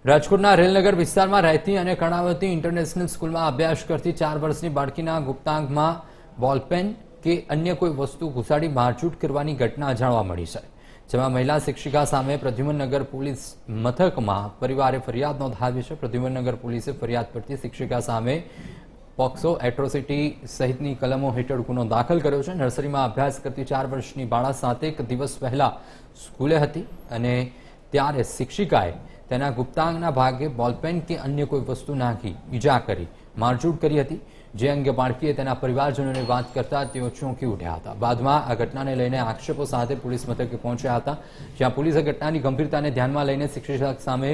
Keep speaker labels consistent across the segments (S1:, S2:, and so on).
S1: રાજકોટના રેલનગર વિસ્તારમાં રહેતી અને કર્ણાવતી ઇન્ટરનેશનલ સ્કૂલમાં અભ્યાસ કરતી 4 વર્ષની બાળકીના ગુપ્તાંગમાં બોલપેન કે અન્ય કોઈ વસ્તુ ઘુસાડી મારઝૂડ કરવાની ઘટના જાણવા મળી છે, જેમાં મહિલા શિક્ષિકા સામે પ્રદ્યુમનનગર પોલીસ મથકમાં પરિવારે ફરિયાદ નોંધાવી છે। પ્રદ્યુમનનગર પોલીસે ફરિયાદ પરથી શિક્ષિકા સામે પોક્સો એટ્રોસિટી સહિતની કલમો હેઠળ ગુનો દાખલ કર્યો છે। નર્સરીમાં અભ્યાસ કરતી 4 વર્ષની બાળા 7 દિવસ પહેલા સ્કૂલે હતી અને ત્યારે શિક્ષિકાએ તેના ગુપ્તાંગના ભાગે બોલપેન કે અન્ય કોઈ વસ્તુ નાખી ઈજા કરી મારઝૂડ કરી હતી, જે અંગે બાળકીએ તેના પરિવારજનોને વાત કરતા તેઓ ચોંકી ઉઠ્યા હતા। બાદમાં આ ઘટનાને લઈને આક્ષેપો સાથે પોલીસ મથકે પહોંચ્યા હતા, જ્યાં પોલીસે ઘટનાની ગંભીરતાને ધ્યાનમાં લઈને શિક્ષક સામે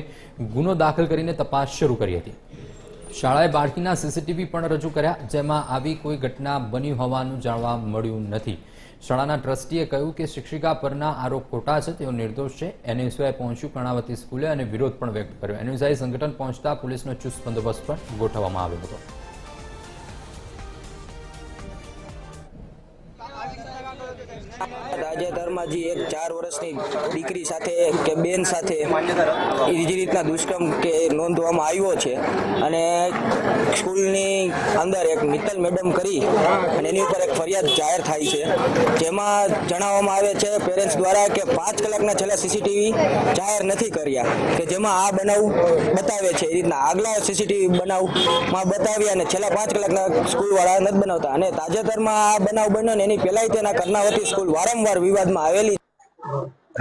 S1: ગુનો દાખલ કરીને તપાસ શરૂ કરી હતી। શાળાએ બાળકીના સીસીટીવી પણ રજૂ કર્યા, જેમાં આવી કોઈ ઘટના બની હોવાનું જાણવા મળ્યું નથી। શાળાના ટ્રસ્ટીએ કહ્યું કે શિક્ષિકા પરના આરોપ ખોટા છે, તેઓ નિર્દોષ છે। એનએસયુઆઈ પહોંચ્યું કર્ણાવતી સ્કૂલે અને વિરોધ પણ વ્યક્ત કર્યો। એનએસયુઆઈ સંગઠન પહોંચતા પોલીસનો ચુસ્ત બંદોબસ્ત પણ ગોઠવવામાં આવ્યો હતો।
S2: તાજેતરમાં જે એક 4 વર્ષની દીકરી સાથે કે બેન સાથે એ રીતના દુષ્કર્મ કે નોંધવામાં આવ્યો છે અને સ્કૂલની અંદર એક મિત્તલ મેડમ કરી અને એની ઉપર એક ફરિયાદ જાહેર થાય છે, જેમાં જણાવવામાં આવે છે પેરેન્ટ્સ દ્વારા કે 5 કલાકના છેલ્લા સીસીટીવી જાહેર નથી કર્યા, કે જેમાં આ બનાવ બતાવે છે। એ રીતના આગલા સીસીટીવી બનાવમાં બતાવ્યા અને છેલ્લા 5 કલાકના સ્કૂલવાળા નથી બનાવતા અને તાજેતરમાં આ બનાવ બન્યો ને એની પહેલાંય તેના કર્ણાવતી સ્કૂલ વારંવાર વિવાદમાં આવેલી।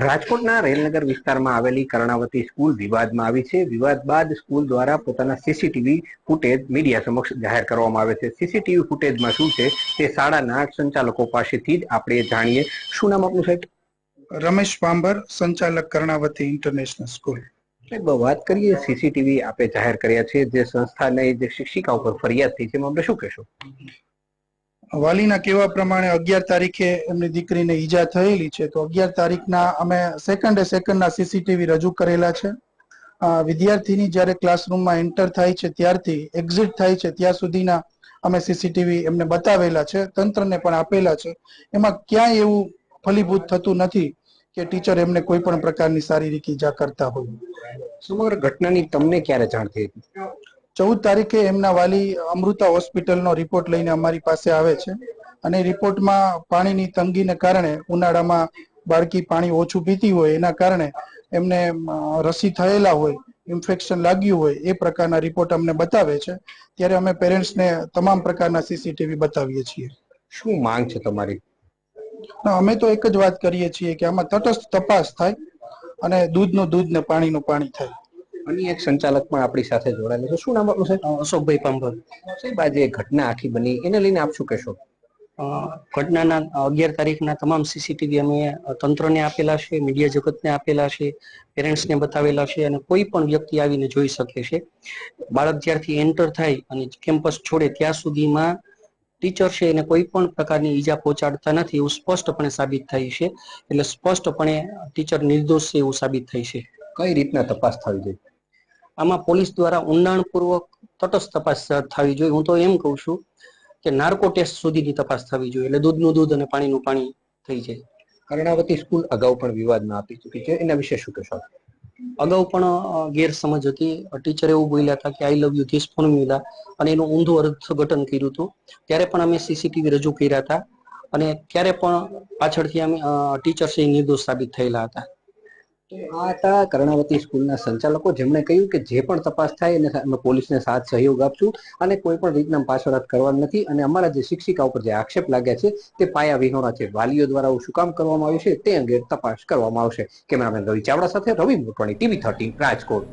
S3: રાજકોટના રેલનગર વિસ્તારમાં આવેલી કર્ણાવતી સ્કૂલ વિવાદમાં આવી છે। વિવાદ બાદ સ્કૂલ દ્વારા પોતાના સીસીટીવી ફૂટેજ મીડિયા સમક્ષ જાહેર કરવામાં આવે છે। સીસીટીવી ફૂટેજમાં શું છે તે શાળાના સંચાલકો પાસેથી જ આપણે જાણીએ। શું નામ આપનું સાહેબ?
S4: રમેશ પાંબર, સંચાલક કર્ણાવતી ઇન્ટરનેશનલ સ્કૂલ।
S3: વાત કરીએ સીસીટીવી આપે જાહેર કર્યા છે, જે સંસ્થાને જે શિક્ષિકા ઉપર ફરિયાદ થઈ છે, આપણે શું કહેશો?
S4: વાલીના કહેવા પ્રમાણે 11 તારીખે એમની દીકરીને ઈજા થયેલી છે, તો 11 તારીખના અમે સેકન્ડના સીસીટીવી રજૂ કરેલા છે। વિદ્યાર્થીની જ્યારે ક્લાસરૂમમાં એન્ટર થાય છે ત્યારથી એક્ઝિટ થાય છે ત્યાં સુધીના અમે સીસીટીવી એમને બતાવેલા છે, તંત્રને પણ આપેલા છે। એમાં ક્યાંય એવું ફલીભૂત થતું નથી કે ટીચર એમને કોઈ પણ પ્રકારની શારીરિક ઈજા કરતા હોય।
S3: સમગ્ર ઘટનાની તમને ક્યારે જાણ થઈ હતી?
S4: 14 તારીખે એમના વાલી અમૃતા હોસ્પિટલનો રિપોર્ટ લઈને અમારી પાસે આવે છે અને રિપોર્ટમાં પાણીની તંગીને કારણે ઉનાળામાં બાળકી પાણી ઓછું પીતી હોય એના કારણે એમને રસી થયેલા હોય, ઇન્ફેક્શન લાગ્યું હોય એ પ્રકારના રિપોર્ટ અમને બતાવે છે। ત્યારે અમે પેરેન્ટ્સને તમામ પ્રકારના સીસીટીવી બતાવીએ છીએ।
S3: શું માંગ છે તમારી?
S4: અમે તો એક જ વાત કરીએ છીએ કે આમાં તટસ્થ તપાસ થાય અને દૂધનું દૂધ ને પાણીનું પાણી થાય।
S3: અને એક સંચાલક પણ આપણી સાથે જોડાયેલા છે। શું નામ આપનું સાહેબ?
S5: અશોકભાઈ પાંભર।
S3: સાહેબ, આજે ઘટના આખી બની એને લઈને આપ શું કહેશો?
S5: ઘટનાના 11 તારીખના તમામ સીસીટીવી અમે તંત્રને આપેલા છે, મીડિયા જગતને આપેલા છે, પેરેન્ટ્સને બતાવેલા છે અને કોઈ પણ વ્યક્તિ આવીને જોઈ શકે છે। બાળક જ્યારથી એન્ટર થાય અને કેમ્પસ છોડે ત્યાં સુધીમાં ટીચર છે એને કોઈ પણ પ્રકારની ઈજા પહોંચાડતા નથી એવું સ્પષ્ટપણે સાબિત થાય છે। એટલે સ્પષ્ટપણે ટીચર નિર્દોષ છે એવું સાબિત થાય છે।
S3: કઈ રીતના તપાસ થવી જોઈએ?
S5: આમાં પોલીસ દ્વારા ઊંડાણપૂર્વક તટસ્થ તપાસ થવી જોઈએ। હું તો એમ કહું છું કે નાર્કો ટેસ્ટ સુધીની તપાસ થવી જોઈએ, એટલે દૂધનું દૂધ અને પાણીનું પાણી થઈ જાય।
S3: કર્ણાવતી સ્કૂલ અગાઉ પણ વિવાદમાં આપી ચૂકી છે, એના વિશે શું કહેશો?
S5: અગાઉ પણ ગેરસમજ હતી। ટીચર એવું બોલ્યા હતા કે આઈ લવ યુ ધીસ ફોર્મ્યુલા અને એનું ઊંધું અર્થઘટન કર્યું હતું। ત્યારે પણ અમે સીસીટીવી રજૂ કર્યા હતા અને ત્યારે પણ પાછળથી અમે ટીચર છે નિર્દોષ સાબિત થયેલા હતા।
S3: આ હતા કર્ણાવતી સ્કૂલના સંચાલકો, જેમણે કહ્યું કે જે પણ તપાસ થાય એને અમે પોલીસને સાથ સહયોગ આપશું અને કોઈ પણ રીતના પાછળાત કરવાનું નથી અને અમારા જે શિક્ષિકા ઉપર જે આક્ષેપ લાગ્યા છે તે પાયા વિહોણા છે। વાલીઓ દ્વારા શું કામ કરવામાં આવ્યું છે તે અંગે તપાસ કરવામાં આવશે। કેમેરામેન રવિ ચાવડા સાથે રવિ મોટવાણી, TV 13 રાજકોટ।